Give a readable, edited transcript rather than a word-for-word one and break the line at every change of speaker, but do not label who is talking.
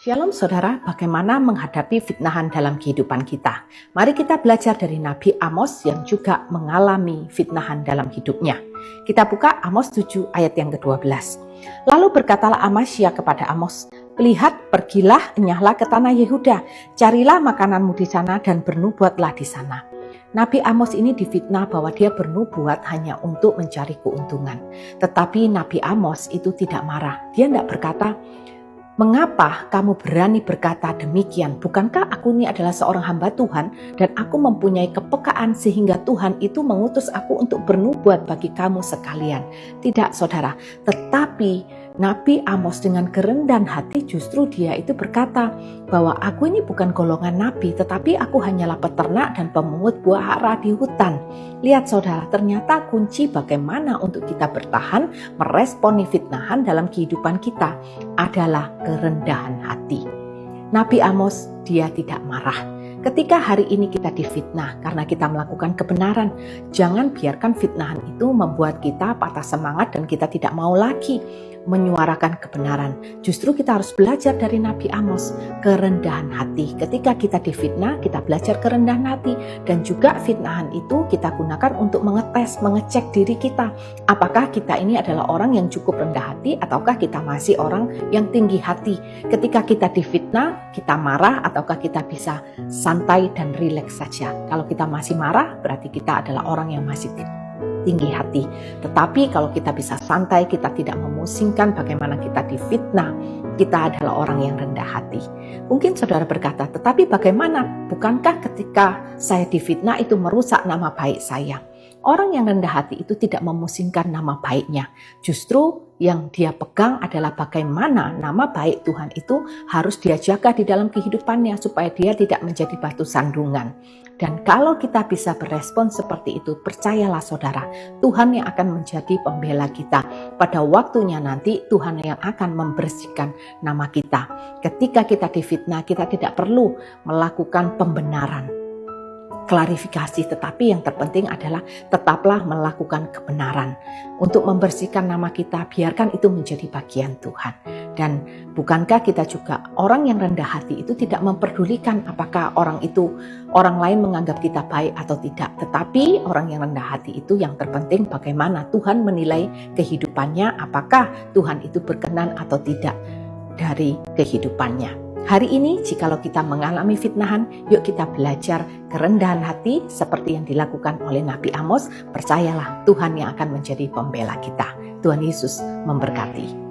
Shalom saudara, bagaimana menghadapi fitnahan dalam kehidupan kita? Mari kita belajar dari Nabi Amos yang juga mengalami fitnahan dalam hidupnya. Kita buka Amos 7 ayat yang ke-12. Lalu berkatalah Amasya kepada Amos, "Lihat, pergilah, enyahlah ke tanah Yehuda, carilah makananmu di sana dan bernubuatlah di sana." Nabi Amos ini difitnah bahwa dia bernubuat hanya untuk mencari keuntungan. Tetapi Nabi Amos itu tidak marah. Dia tidak berkata, "Mengapa kamu berani berkata demikian? Bukankah aku ini adalah seorang hamba Tuhan dan aku mempunyai kepekaan sehingga Tuhan itu mengutus aku untuk bernubuat bagi kamu sekalian?" Tidak saudara, tetapi Nabi Amos dengan kerendahan hati justru dia itu berkata bahwa aku ini bukan golongan nabi, tetapi aku hanyalah peternak dan pemungut buah ara di hutan. Lihat saudara, ternyata kunci bagaimana untuk kita bertahan meresponi fitnahan dalam kehidupan kita adalah kerendahan hati. Nabi Amos dia tidak marah. Ketika hari ini kita difitnah karena kita melakukan kebenaran, jangan biarkan fitnahan itu membuat kita patah semangat dan kita tidak mau lagi menyuarakan kebenaran. Justru kita harus belajar dari Nabi Amos, kerendahan hati. Ketika kita difitnah, kita belajar kerendahan hati. Dan juga fitnahan itu kita gunakan untuk mengetes, mengecek diri kita. Apakah kita ini adalah orang yang cukup rendah hati ataukah kita masih orang yang tinggi hati? Ketika kita difitnah, kita marah ataukah kita bisa santai dan rileks saja? Kalau kita masih marah, berarti kita adalah orang yang masih tinggi hati. Tetapi kalau kita bisa santai, kita tidak memusingkan bagaimana kita difitnah, kita adalah orang yang rendah hati. Mungkin saudara berkata, tetapi bagaimana? Bukankah ketika saya difitnah itu merusak nama baik saya? Orang yang rendah hati itu tidak memusingkan nama baiknya. Justru yang dia pegang adalah bagaimana nama baik Tuhan itu harus dia jaga di dalam kehidupannya supaya dia tidak menjadi batu sandungan. Dan kalau kita bisa berespon seperti itu, percayalah saudara, Tuhan yang akan menjadi pembela kita. Pada waktunya nanti Tuhan yang akan membersihkan nama kita. Ketika kita difitnah, kita tidak perlu melakukan pembenaran, klarifikasi, tetapi yang terpenting adalah tetaplah melakukan kebenaran. Untuk membersihkan nama kita, biarkan itu menjadi bagian Tuhan. Dan bukankah kita juga orang yang rendah hati itu tidak memperdulikan apakah orang lain menganggap kita baik atau tidak. Tetapi orang yang rendah hati itu yang terpenting bagaimana Tuhan menilai kehidupannya, apakah Tuhan itu berkenan atau tidak dari kehidupannya. Hari ini jikalau kita mengalami fitnahan, yuk kita belajar kerendahan hati seperti yang dilakukan oleh Nabi Amos. Percayalah Tuhan yang akan menjadi pembela kita. Tuhan Yesus memberkati.